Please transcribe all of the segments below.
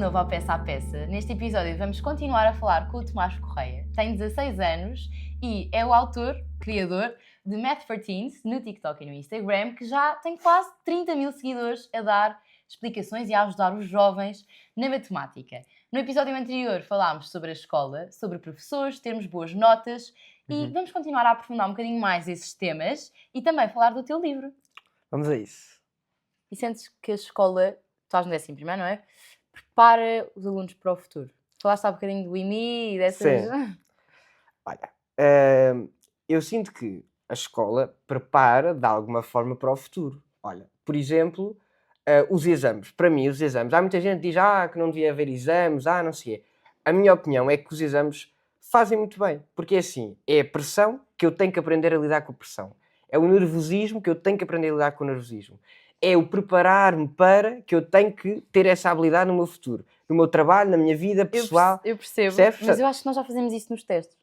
novo ao Peça a Peça. Neste episódio vamos continuar a falar com o Tomás Correia. Tem 16 anos e é o autor, criador de Math for Teens no TikTok e no Instagram, que já tem quase 30 mil seguidores a dar explicações e a ajudar os jovens na matemática. No episódio anterior falámos sobre a escola, sobre professores, termos boas notas e vamos continuar a aprofundar um bocadinho mais esses temas e também falar do teu livro. Vamos a isso. E sentes que a escola, tu estás no 11º, não é? Prepara os alunos para o futuro. Falaste há um bocadinho do IMI e dessas... Sim. Olha, eu sinto que a escola prepara de alguma forma para o futuro. Olha, por exemplo, os exames. Para mim, os exames. Há muita gente que diz que não devia haver exames, não sei o quê. A minha opinião é que os exames fazem muito bem. Porque é assim, é a pressão que eu tenho que aprender a lidar com a pressão. É o nervosismo que eu tenho que aprender a lidar com o nervosismo. É o preparar-me para que eu tenho que ter essa habilidade no meu futuro. No meu trabalho, na minha vida pessoal. Eu percebo, percebes? mas eu acho que nós já fazemos isso nos testes.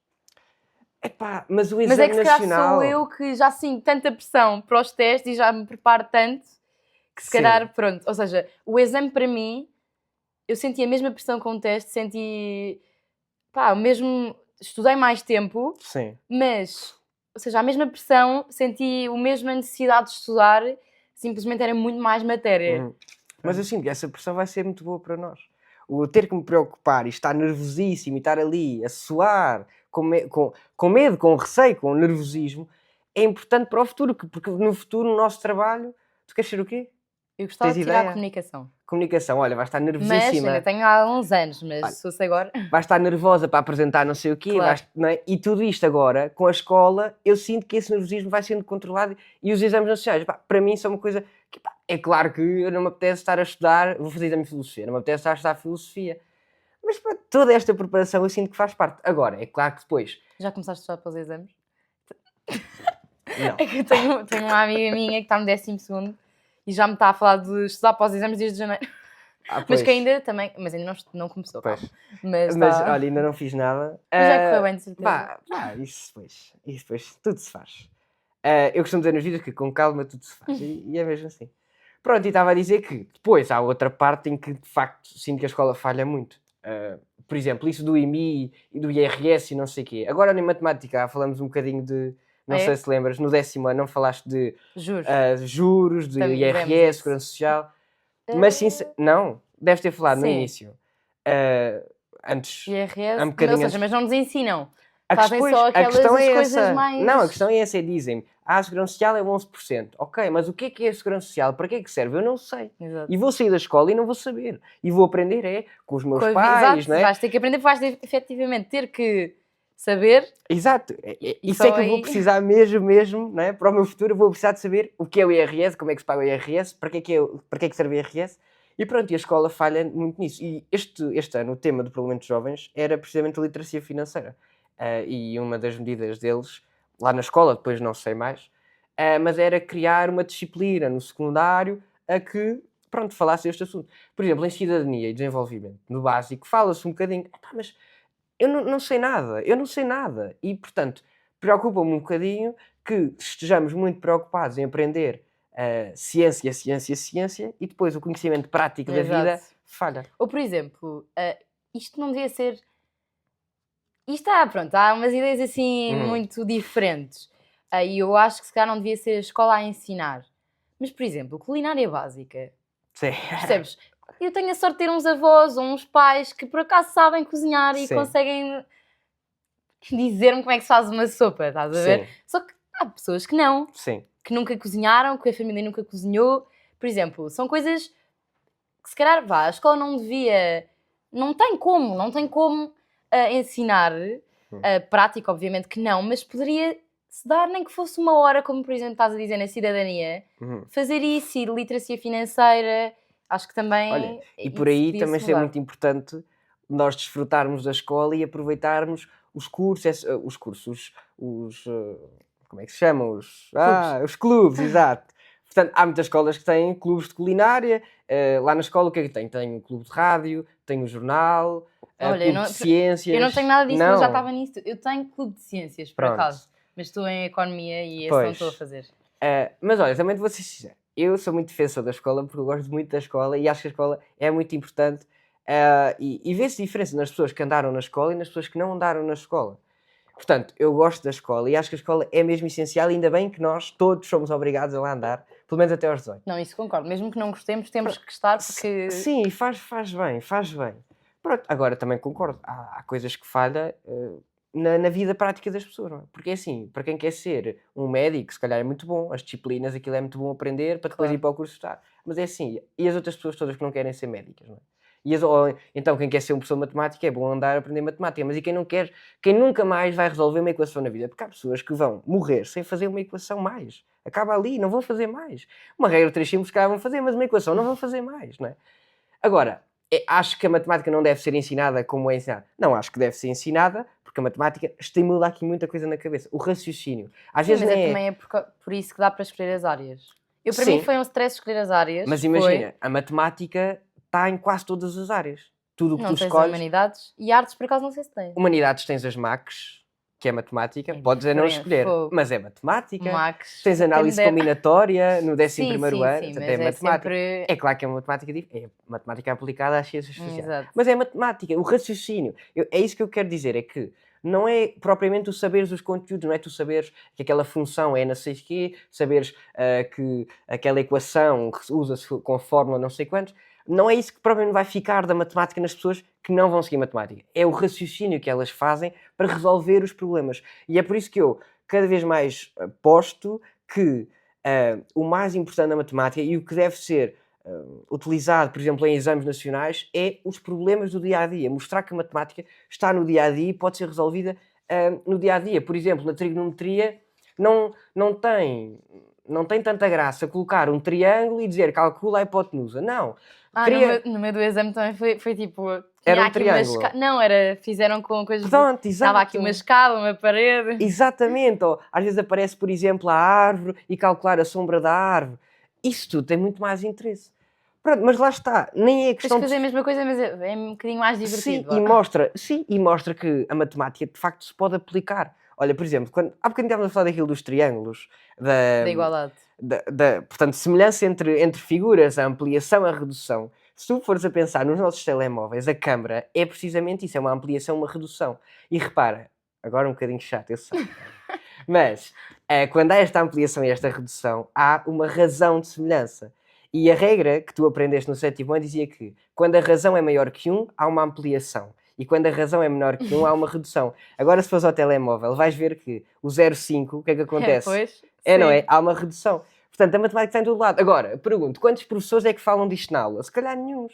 Epá, mas o Mas exame é que se calhar nacional... sou eu que já sinto tanta pressão para os testes e já me preparo tanto que se calhar, pronto. Ou seja, o exame para mim, eu senti a mesma pressão com o teste, senti... mesmo... Estudei mais tempo, Sim. mas... Ou seja, a mesma pressão, senti a mesma necessidade de estudar, simplesmente era muito mais matéria. Mas eu sinto que essa pressão vai ser muito boa para nós. O ter que me preocupar e estar nervosíssimo e estar ali a suar, com medo, com receio, com nervosismo, é importante para o futuro, porque no futuro, no nosso trabalho, tu queres ser o quê? Eu gostava de tirar a comunicação. Comunicação, olha, vai estar nervosíssima. Mas ainda tenho há uns anos, mas olha, se fosse agora... Vai estar nervosa para apresentar não sei o quê, Claro. não é? E tudo isto agora, com a escola, eu sinto que esse nervosismo vai sendo controlado e os exames nacionais, para mim, são uma coisa que, é claro que eu não me apetece estar a estudar, vou fazer exame de filosofia, não me apetece estar a estudar filosofia, mas para toda esta preparação eu sinto que faz parte. Agora, é claro que depois... Já começaste a estudar para os exames? Não. É que eu tenho uma amiga minha que está no 12º e já me está a falar de estudar para os exames desde janeiro. Mas que ainda também... Mas ainda não começou, calma. Mas olha, ainda não fiz nada. Mas já correu bem, de certeza. Isso depois, tudo se faz. Eu costumo dizer nos vídeos que com calma tudo se faz. E é mesmo assim. Pronto, e estava a dizer que depois há outra parte em que de facto sinto que a escola falha muito. Por exemplo, isso do IMI e do IRS e não sei o quê. Agora em matemática falamos um bocadinho de... Não sei se lembras, no 10º ano não falaste de juros, de IRS, Segurança Social. Mas sim, não, deves ter falado no início. Antes. IRS, um bocadinho ou seja, mas não nos ensinam. Fazem só aquelas coisas mais... Não, a questão é essa, dizem-me, a Segurança Social é 11%. Ok, mas o que é a Segurança Social? Para que é que serve? Eu não sei. Exato. E vou sair da escola e não vou saber. E vou aprender com os meus pais, exato, não é? Vais ter que aprender, vais efetivamente ter que saber. Exato. Isso é que eu vou precisar mesmo, não é? Para o meu futuro eu vou precisar de saber o que é o IRS, como é que se paga o IRS, para que é que serve o IRS. E pronto, e a escola falha muito nisso. E este ano o tema do Parlamento de Jovens era precisamente a literacia financeira. E uma das medidas deles, lá na escola, depois não sei mais, mas era criar uma disciplina no secundário a que, pronto, falasse este assunto. Por exemplo, em cidadania e desenvolvimento, no básico, fala-se um bocadinho, mas eu não sei nada. E, portanto, preocupa-me um bocadinho que estejamos muito preocupados em aprender ciência, e depois o conhecimento prático da vida falha. Ou, por exemplo, isto não devia ser... Isto há umas ideias assim muito diferentes. E eu acho que se calhar não devia ser a escola a ensinar. Mas, por exemplo, culinária básica. Sim. Percebes? Eu tenho a sorte de ter uns avós ou uns pais que por acaso sabem cozinhar e conseguem dizer-me como é que se faz uma sopa, estás a ver? Só que há pessoas que não. Sim. Que nunca cozinharam, que a família nunca cozinhou. Por exemplo, são coisas que se calhar a escola não devia... Não tem como ensinar. Prática, obviamente que não, mas poderia-se dar nem que fosse uma hora, como por exemplo estás a dizer na cidadania, fazer isso e literacia financeira, acho que também... Olha, e por aí também é muito importante nós desfrutarmos da escola e aproveitarmos os cursos, como é que se chama? Os clubes, exato. Portanto, há muitas escolas que têm clubes de culinária. Lá na escola o que é que tem? Tem o clube de rádio, tem o jornal, clube de ciências. Eu não tenho nada disso, mas já estava nisso. Eu tenho clube de ciências, por acaso. Mas estou em economia e esse não estou a fazer. Mas olha, também vou ser sincero. Eu sou muito defensor da escola porque eu gosto muito da escola e acho que a escola é muito importante E vê-se diferença nas pessoas que andaram na escola e nas pessoas que não andaram na escola. Portanto, eu gosto da escola e acho que a escola é mesmo essencial, ainda bem que nós todos somos obrigados a lá andar, pelo menos até aos 18. Não, isso concordo. Mesmo que não gostemos, temos que estar porque... Sim, faz bem. Pronto, agora também concordo. Há coisas que falha na vida prática das pessoas, não é? Porque assim, para quem quer ser um médico, se calhar é muito bom, as disciplinas, aquilo é muito bom aprender para depois ir para o curso estar. Mas é assim, e as outras pessoas todas que não querem ser médicas, não é? Então, quem quer ser um professor de matemática é bom andar a aprender matemática, mas e quem não quer, quem nunca mais vai resolver uma equação na vida? Porque há pessoas que vão morrer sem fazer uma equação mais. Acaba ali, não vão fazer mais. Uma regra 3 simples, que vão fazer, mas uma equação não vão fazer mais, não é? Agora, acho que a matemática não deve ser ensinada como é ensinada. Não, acho que deve ser ensinada porque a matemática estimula aqui muita coisa na cabeça. O raciocínio. Às vezes mas também é por isso que dá para escolher as áreas. Para mim foi um stress escolher as áreas. Mas imagina, a matemática está em quase todas as áreas. Tudo o que não tu tens escolhes. Humanidades e artes, por acaso, não sei se tens. Humanidades tens as MACs, que é matemática, podes não escolher, mas é matemática. Max, tens análise combinatória no 11º ano, sim, é matemática. Sempre... É claro que é uma matemática diferente, é matemática aplicada às ciências sociais. Exato. Mas é matemática, o raciocínio. É isso que eu quero dizer, é que não é propriamente tu saberes os conteúdos, não é tu saberes que aquela função é não sei o quê, saberes que aquela equação usa-se com a fórmula não sei quantos. Não é isso que provavelmente vai ficar da matemática nas pessoas que não vão seguir matemática. É o raciocínio que elas fazem para resolver os problemas. E é por isso que eu cada vez mais aposto que o mais importante na matemática e o que deve ser utilizado, por exemplo, em exames nacionais, é os problemas do dia-a-dia. Mostrar que a matemática está no dia-a-dia e pode ser resolvida no dia-a-dia. Por exemplo, na trigonometria não tem tanta graça colocar um triângulo e dizer calcula a hipotenusa. Não. No meio do exame também foi tipo... Era um triângulo. Fizeram com coisas... Pronto, exato. Estava aqui uma escada, uma parede... Exatamente. Ou, às vezes aparece, por exemplo, a árvore e calcular a sombra da árvore. Isso tudo tem muito mais interesse. Pronto, mas lá está. Nem é questão de fazer a mesma coisa, mas é um bocadinho mais divertido. E mostra que a matemática, de facto, se pode aplicar. Olha, por exemplo, há bocadinho estávamos a falar daquilo dos triângulos. Da igualdade. Portanto, semelhança entre figuras, a ampliação, a redução. Se tu fores a pensar nos nossos telemóveis, a câmara é precisamente isso, é uma ampliação, uma redução. E repara, agora um bocadinho chato, eu sei. Mas, quando há esta ampliação e esta redução, há uma razão de semelhança. E a regra que tu aprendeste no 7º ano dizia que quando a razão é maior que 1, há uma ampliação. E quando a razão é menor que 1, há uma redução. Agora, se fores ao telemóvel, vais ver que o 0,5, o que é que acontece? Não é? Há uma redução. Portanto, a matemática está em todo lado. Agora, pergunto, quantos professores é que falam disto na aula? Se calhar nenhum.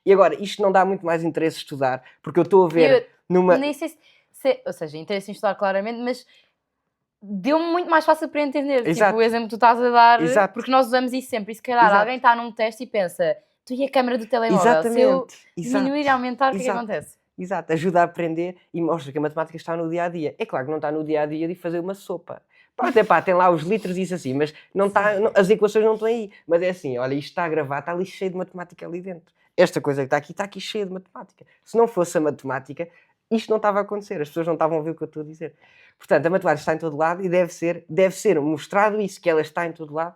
E agora, isto não dá muito mais interesse de estudar, porque eu estou a ver numa... Nem sei ou seja, interesse em estudar claramente, mas deu-me muito mais fácil para entender. Exato. Tipo, o exemplo que tu estás a dar, Exato. porque nós usamos isso sempre. E se calhar alguém está num teste e pensa, tu e a câmara do telemóvel, exatamente. Se eu diminuir e aumentar, o que é que acontece? Exato, ajuda a aprender e mostra que a matemática está no dia-a-dia. É claro que não está no dia-a-dia de fazer uma sopa. Tem lá os litros e isso assim, mas as equações não estão aí. Mas é assim, olha, isto está a gravar, está ali cheio de matemática ali dentro. Esta coisa que está aqui cheia de matemática. Se não fosse a matemática, isto não estava a acontecer, as pessoas não estavam a ver o que eu estou a dizer. Portanto, a matemática está em todo lado e deve ser mostrado isso, que ela está em todo lado.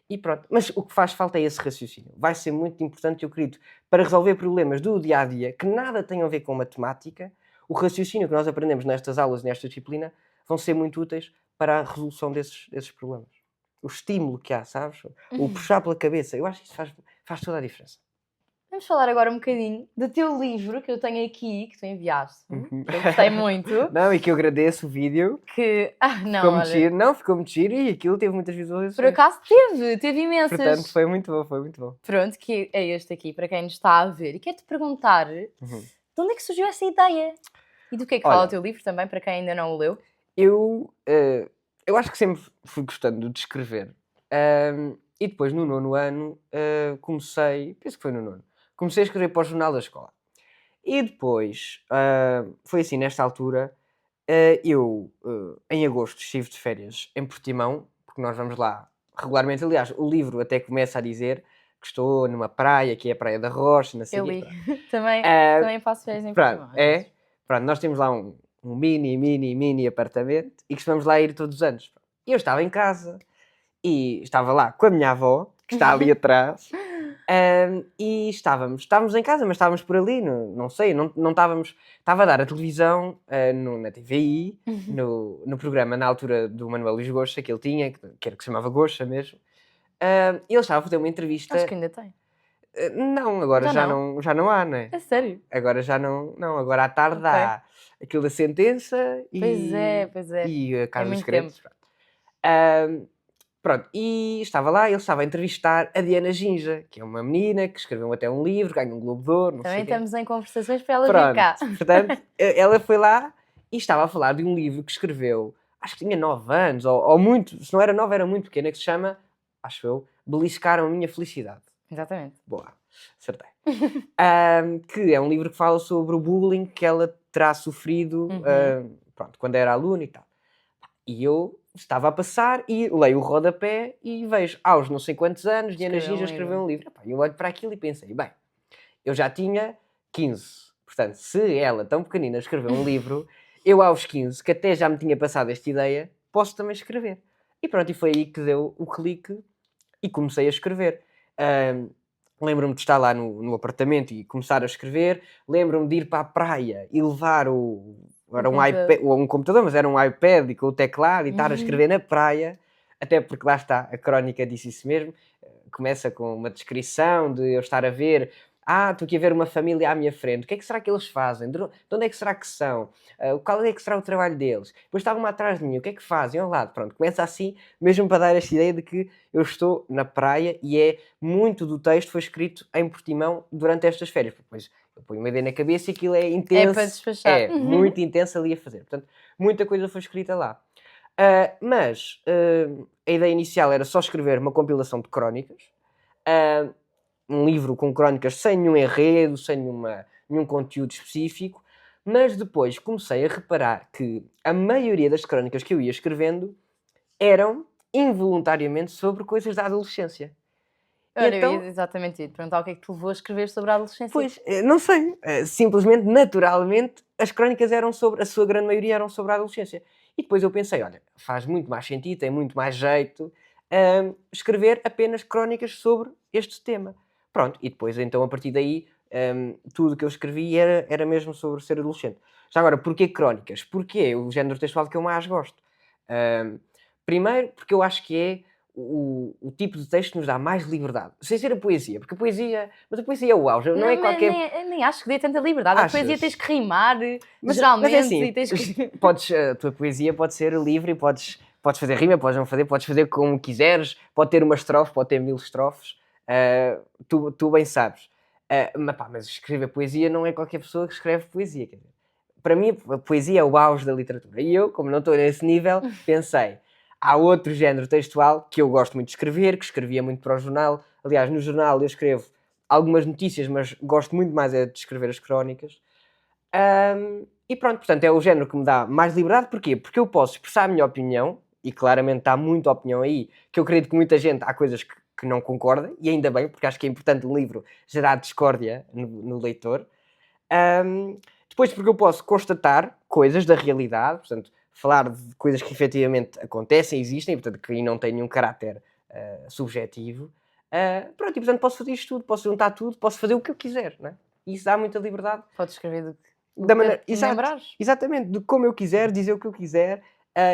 E pronto, mas o que faz falta é esse raciocínio. Vai ser muito importante, eu acredito, para resolver problemas do dia-a-dia que nada têm a ver com matemática. O raciocínio que nós aprendemos nestas aulas, nesta disciplina, vão ser muito úteis para a resolução desses problemas. O estímulo que há, sabes? O puxar pela cabeça. Eu acho que isso faz toda a diferença. Vamos falar agora um bocadinho do teu livro que eu tenho aqui, que tu enviaste. Eu gostei muito. Não, e que eu agradeço o vídeo. Ficou muito giro e aquilo teve muitas visualizações. Por acaso teve imensas. Portanto, foi muito bom. Pronto, que é este aqui, para quem nos está a ver. E quero-te perguntar, de onde é que surgiu essa ideia? E do que é que fala o teu livro também, para quem ainda não o leu? Eu acho que sempre fui gostando de escrever. E depois, no 9º ano, penso que foi no 9º, comecei a escrever para o jornal da escola. E depois, foi assim, nesta altura, eu, em agosto, estive de férias em Portimão, porque nós vamos lá regularmente. Aliás, o livro até começa a dizer que estou numa praia, que é a Praia da Rocha, não sei eu li. Também faço férias em Portimão. Pronto, nós temos lá um mini apartamento e costumamos lá ir todos os anos. E eu estava em casa e estava lá com a minha avó, que está ali atrás, E estávamos em casa, mas estávamos por ali, não sei, não estávamos... Estava a dar a televisão na TVI, no programa, na altura, do Manuel Luís Goxa, que ele tinha, que era que se chamava Goxa mesmo. E ele estava a fazer uma entrevista... Acho que ainda tem. Não, agora já não há, não é? É sério? Agora já não, agora à tarde Ok. há aquilo da sentença Pois é. e a Casa dos muito Segredos. Pronto, e estava lá, ele estava a entrevistar a Diana Ginja, que é uma menina que escreveu até um livro, ganhou um Globo de Ouro, não sei Também o quê. estamos em conversações para ela vir Pronto, cá. portanto, ela foi lá e estava a falar de um livro que escreveu, acho que tinha 9 anos, ou muito, se não era 9 era muito pequena, que se chama, acho eu, Beliscaram a Minha Felicidade. Exatamente. Boa, acertei. Que é um livro que fala sobre o bullying que ela terá sofrido pronto, quando era aluna e tal. E eu estava a passar e leio o rodapé e vejo, aos não sei quantos anos, Diana Ginja escreveu um livro. E eu olho para aquilo e pensei, bem, eu já tinha 15. Portanto, se ela, tão pequenina, escreveu um livro, eu aos 15, que até já me tinha passado esta ideia, posso também escrever. E pronto, e foi aí que deu o clique e comecei a escrever. Lembro-me de estar lá no apartamento e começar a escrever. Lembro-me de ir para a praia e levar era um iPad, ou um computador, mas era um iPad e com o teclado e estar a escrever na praia, até porque lá está, a crónica disse isso mesmo. Começa com uma descrição de eu estar a ver, estou aqui a ver uma família à minha frente, o que é que será que eles fazem? De onde é que será que são? Qual é que será o trabalho deles? Depois estavam atrás de mim, o que é que fazem? Ao lado, pronto, começa assim, mesmo para dar esta ideia de que eu estou na praia e muito do texto foi escrito em Portimão durante estas férias. Depois eu ponho uma ideia na cabeça e aquilo é intenso. É para despachar. Muito intenso ali a fazer. Portanto, muita coisa foi escrita lá. Mas a ideia inicial era só escrever uma compilação de crónicas, um livro com crónicas sem nenhum enredo, sem nenhum conteúdo específico, mas depois comecei a reparar que a maioria das crónicas que eu ia escrevendo eram involuntariamente sobre coisas da adolescência. Olha, então, eu ia exatamente ir perguntar o que é que te levou a escrever sobre a adolescência. Pois, não sei, simplesmente, naturalmente, as crónicas a sua grande maioria eram sobre a adolescência. E depois eu pensei, olha, faz muito mais sentido, tem muito mais jeito escrever apenas crónicas sobre este tema. Pronto, e depois então a partir daí tudo que eu escrevi era mesmo sobre ser adolescente. Já agora, porquê crónicas? Porque é o género textual que eu mais gosto. Primeiro, porque eu acho que é o tipo de texto que nos dá mais liberdade. Sem ser a poesia, porque a poesia é o auge, não é qualquer... Nem acho que dê tanta liberdade. Achas? A poesia tens que rimar, geralmente. Mas é assim, e tens que... a tua poesia pode ser livre e podes fazer rima, podes não fazer, podes fazer como quiseres, pode ter uma estrofe, pode ter 1000 estrofes, tu bem sabes. Mas escrever poesia não é qualquer pessoa que escreve poesia. Quer dizer, para mim, a poesia é o auge da literatura. E eu, como não estou nesse nível, pensei, há outro género textual que eu gosto muito de escrever, que escrevia muito para o jornal. Aliás, no jornal eu escrevo algumas notícias, mas gosto muito mais de escrever as crónicas. E pronto, portanto, é o género que me dá mais liberdade. Porquê? Porque eu posso expressar a minha opinião, e claramente há muita opinião aí, que eu acredito que muita gente, há coisas que não concorda, e ainda bem, porque acho que é importante no livro gerar discórdia no leitor. Depois porque eu posso constatar coisas da realidade, portanto, falar de coisas que efetivamente acontecem, existem, portanto, que aí não tem nenhum caráter subjetivo. Pronto, e portanto posso fazer isto tudo, posso juntar tudo, posso fazer o que eu quiser, não é? E isso dá muita liberdade. Podes escrever da maneira, exatamente, de como eu quiser, dizer o que eu quiser,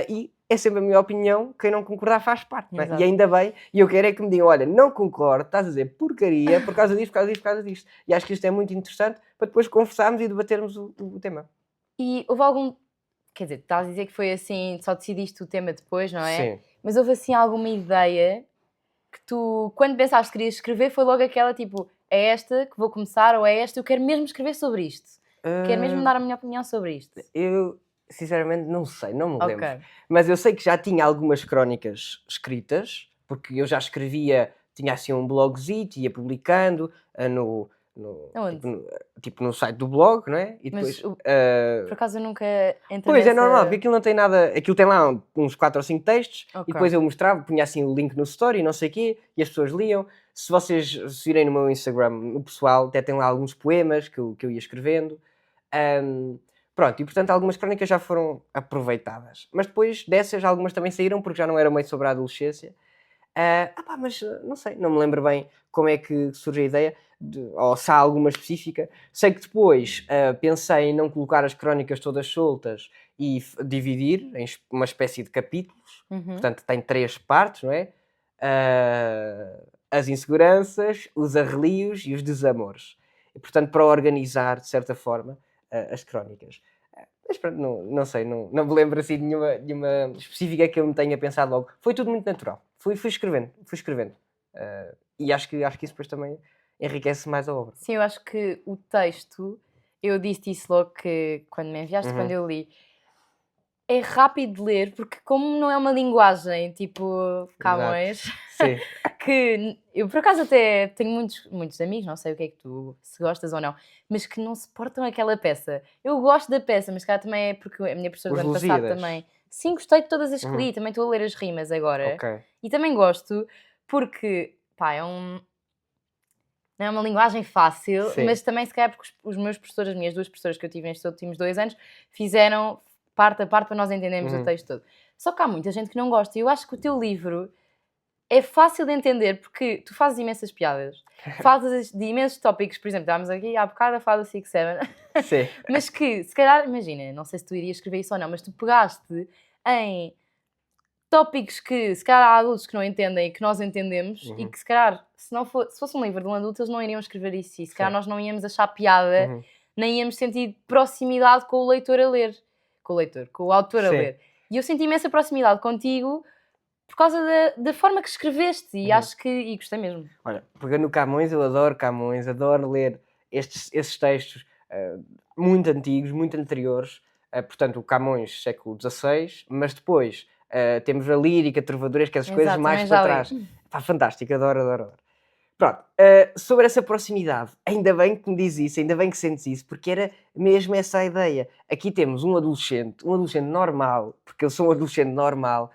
e é sempre a minha opinião, quem não concordar faz parte, não é? E ainda bem, e eu quero é que me digam, olha, não concordo, estás a dizer porcaria por causa disto, por causa disto, por causa disto. E acho que isto é muito interessante para depois conversarmos e debatermos o tema. E houve algum, quer dizer, estás a dizer que foi assim, só decidiste o tema depois, não é? Sim. Mas houve assim alguma ideia que tu, quando pensaste que querias escrever, foi logo aquela tipo, é esta que vou começar, ou é esta, eu quero mesmo escrever sobre isto. Quero mesmo dar a minha opinião sobre isto. Eu, sinceramente, não sei, não me lembro. Okay. Mas eu sei que já tinha algumas crónicas escritas, porque eu já escrevia, tinha assim um blogzito, ia publicando tipo no site do blog, não é? E depois, mas, por acaso eu nunca entrei Pois, é normal, porque aquilo não tem nada... Aquilo tem lá uns 4 ou 5 textos, okay. E depois eu mostrava, punha assim o link no story, não sei o quê, e as pessoas liam. Se vocês virem no meu Instagram, no pessoal, até tem lá alguns poemas que eu ia escrevendo. Pronto, e portanto algumas crónicas já foram aproveitadas. Mas depois dessas, algumas também saíram, porque já não era meio sobre a adolescência. Mas não sei, não me lembro bem como é que surge a ideia, ou se há alguma específica. Sei que depois pensei em não colocar as crónicas todas soltas e dividir em uma espécie de capítulos. Portanto, tem 3 partes, não é? As inseguranças, os arrelios e os desamores. E, portanto, para organizar, de certa forma, as crónicas. Mas pronto, não sei, não me lembro assim de nenhuma específica que eu me tenha pensado logo. Foi tudo muito natural. Fui escrevendo. E acho que isso depois também enriquece mais a obra. Sim, eu acho que o texto, eu disse isso logo que quando me enviaste, quando eu li, é rápido de ler, porque como não é uma linguagem tipo Camões, que eu por acaso até tenho muitos amigos, não sei o que é que tu, se gostas ou não, mas que não suportam aquela peça. Eu gosto da peça, mas cara também é porque a minha professora do ano passado também. Sim, gostei de todas as que li, também estou a ler as rimas agora. E também gosto porque, pá, não é uma linguagem fácil, mas também se calhar porque os meus professores, as minhas 2 professoras que eu tive nestes últimos 2 anos, fizeram parte a parte para nós entendermos o texto todo. Só que há muita gente que não gosta e eu acho que o teu livro é fácil de entender porque tu fazes imensas piadas, falas de imensos tópicos, por exemplo, estávamos aqui há bocado a falar do 6-7, mas que se calhar, imagina, não sei se tu irias escrever isso ou não, mas tu pegaste em tópicos que se calhar há adultos que não entendem e que nós entendemos e que se calhar, se fosse um livro de um adulto, eles não iriam escrever isso e se calhar nós não íamos achar piada, nem íamos sentir proximidade com o leitor a ler. Com o autor a ler. E eu senti imensa proximidade contigo por causa da forma que escreveste e acho que e gostei mesmo. Olha, pegando no Camões, eu adoro Camões, adoro ler esses textos muito antigos, muito anteriores, portanto o Camões século XVI, mas depois temos a lírica, trovadoresca, essas coisas mais para trás. Fantástico, adoro. Pronto, sobre essa proximidade, ainda bem que me diz isso, ainda bem que sentes isso, porque era mesmo essa a ideia. Aqui temos um adolescente normal, porque eu sou um adolescente normal,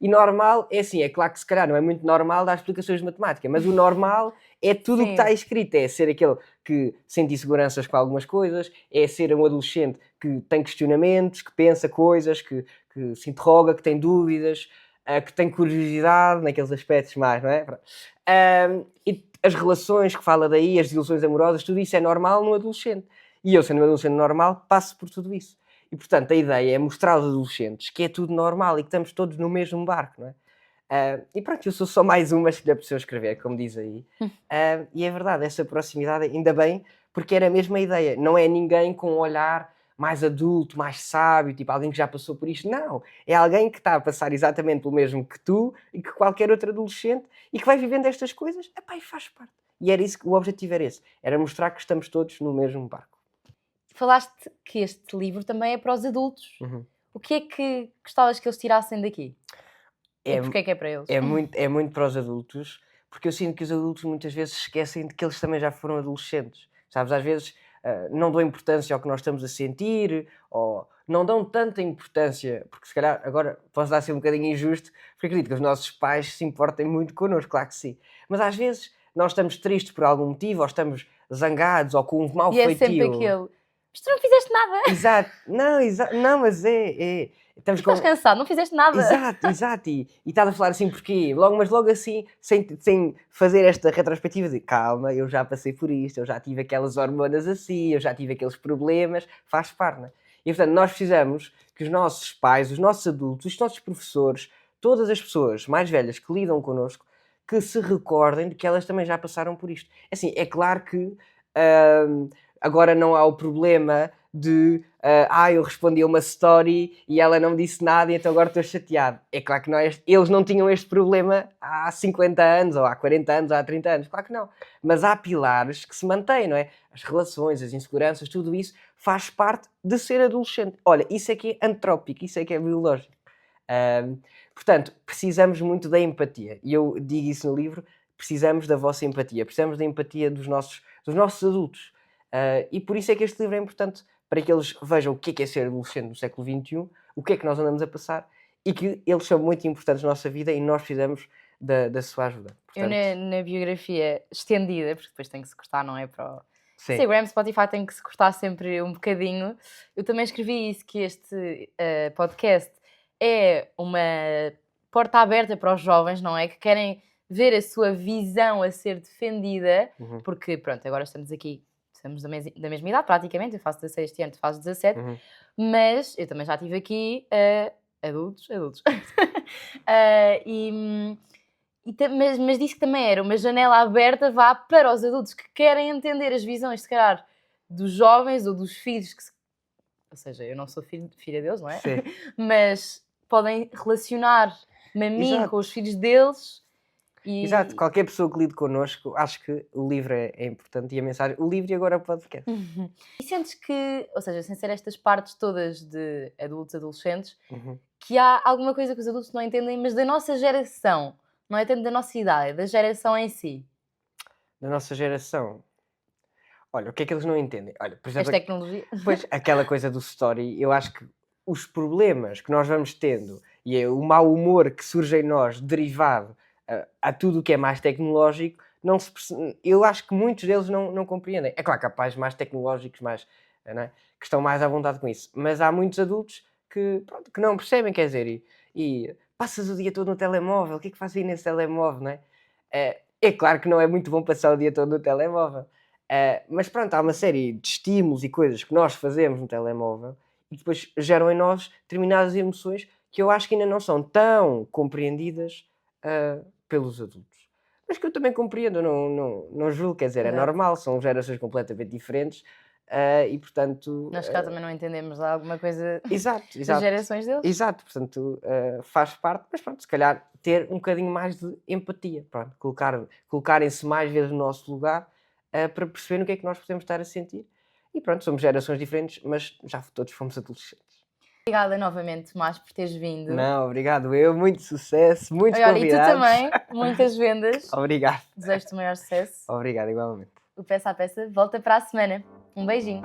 e normal é assim, é claro que se calhar não é muito normal dar explicações de matemática, mas o normal é tudo o que está escrito, é ser aquele que sente inseguranças com algumas coisas, é ser um adolescente que tem questionamentos, que pensa coisas, que se interroga, que tem dúvidas, que tem curiosidade naqueles aspectos mais, não é? E as relações que fala daí, as desilusões amorosas, tudo isso é normal no adolescente. E eu, sendo um adolescente normal, passo por tudo isso. E, portanto, a ideia é mostrar aos adolescentes que é tudo normal e que estamos todos no mesmo barco, não é? E pronto, eu sou só mais uma que lhe apeteceu escrever, como diz aí. E é verdade, essa proximidade, ainda bem, porque era a mesma ideia. Não é ninguém com um olhar mais adulto, mais sábio, tipo alguém que já passou por isto. Não, é alguém que está a passar exatamente pelo mesmo que tu e que qualquer outro adolescente e que vai vivendo estas coisas, e faz parte. E era isso que o objetivo era esse, era mostrar que estamos todos no mesmo barco. Falaste que este livro também é para os adultos. O que é que gostavas que eles tirassem daqui? E porquê é que é para eles? É muito para os adultos, porque eu sinto que os adultos muitas vezes esquecem de que eles também já foram adolescentes. Sabes, às vezes não dão importância ao que nós estamos a sentir, ou não dão tanta importância, porque se calhar agora posso dar assim um bocadinho injusto, porque acredito que os nossos pais se importem muito connosco, claro que sim. Mas às vezes nós estamos tristes por algum motivo, ou estamos zangados, ou com um mau feitio. E é sempre aquele, mas tu não fizeste nada. Exato. Não, mas Estás cansado, não fizeste nada. Exato. E estás a falar assim porquê? Mas logo assim, sem fazer esta retrospectiva de calma, eu já passei por isto, eu já tive aquelas hormonas assim, eu já tive aqueles problemas, faz parte, não é? E portanto, nós precisamos que os nossos pais, os nossos adultos, os nossos professores, todas as pessoas mais velhas que lidam connosco, que se recordem de que elas também já passaram por isto. Assim, é claro que agora não há o problema de eu respondi a uma story e ela não me disse nada e então agora estou chateado. É claro que eles não tinham este problema há 50 anos, ou há 40 anos, ou há 30 anos. Claro que não. Mas há pilares que se mantêm, não é? As relações, as inseguranças, tudo isso faz parte de ser adolescente. Olha, isso é que é antrópico, isso é que é biológico. Portanto, precisamos muito da empatia. E eu digo isso no livro, precisamos da vossa empatia. Precisamos da empatia dos nossos adultos. E por isso é que este livro é importante, para que eles vejam o que é ser adolescente no século XXI, o que é que nós andamos a passar e que eles são muito importantes na nossa vida e nós precisamos da sua ajuda. Portanto, eu na biografia estendida, porque depois tem que se cortar, não é? Para o Instagram, Spotify tem que se cortar sempre um bocadinho. Eu também escrevi isso, que este podcast é uma porta aberta para os jovens, não é? Que querem ver a sua visão a ser defendida, porque, pronto, agora estamos da mesma idade praticamente, eu faço 16 este ano, tu fazes 17, mas eu também já estive aqui adultos. Mas disse que também era uma janela aberta vá para os adultos que querem entender as visões, se calhar, dos jovens ou dos filhos, ou seja, eu não sou filha deles, não é? Sim. Mas podem relacionar-me a mim com os filhos deles. Exato, qualquer pessoa que lide connosco, acho que o livro é importante e a mensagem, o livro e agora o podcast. E sentes que, ou seja, sem ser estas partes todas de adultos, adolescentes, que há alguma coisa que os adultos não entendem, mas da nossa geração, não é tanto da nossa idade, é da geração em si. Da nossa geração. Olha, o que é que eles não entendem? Olha, por exemplo, As tecnologias. Pois, aquela coisa do story, eu acho que os problemas que nós vamos tendo e o mau humor que surge em nós derivado a tudo o que é mais tecnológico, eu acho que muitos deles não compreendem. É claro que há pais mais tecnológicos, mais, não é? Que estão mais à vontade com isso, mas há muitos adultos que não percebem, quer dizer, e passas o dia todo no telemóvel, o que é que fazes aí nesse telemóvel, não é? É claro que não é muito bom passar o dia todo no telemóvel, mas pronto, há uma série de estímulos e coisas que nós fazemos no telemóvel e depois geram em nós determinadas emoções que eu acho que ainda não são tão compreendidas pelos adultos. Mas que eu também compreendo, não julgo, quer dizer, é normal, são gerações completamente diferentes e portanto... Nós cá também não entendemos alguma coisa exato, das gerações deles. Exato, portanto faz parte, mas pronto, se calhar ter um bocadinho mais de empatia, pronto, colocarem-se mais vezes no nosso lugar para perceber o que é que nós podemos estar a sentir. E pronto, somos gerações diferentes, mas já todos fomos adolescentes. Obrigada novamente, Tomás, por teres vindo. Não, obrigado eu, muito sucesso, muitos convidados. E tu também, muitas vendas. Obrigado. Desejo-te o maior sucesso. Obrigado, igualmente. O Peça a Peça volta para a semana. Um beijinho.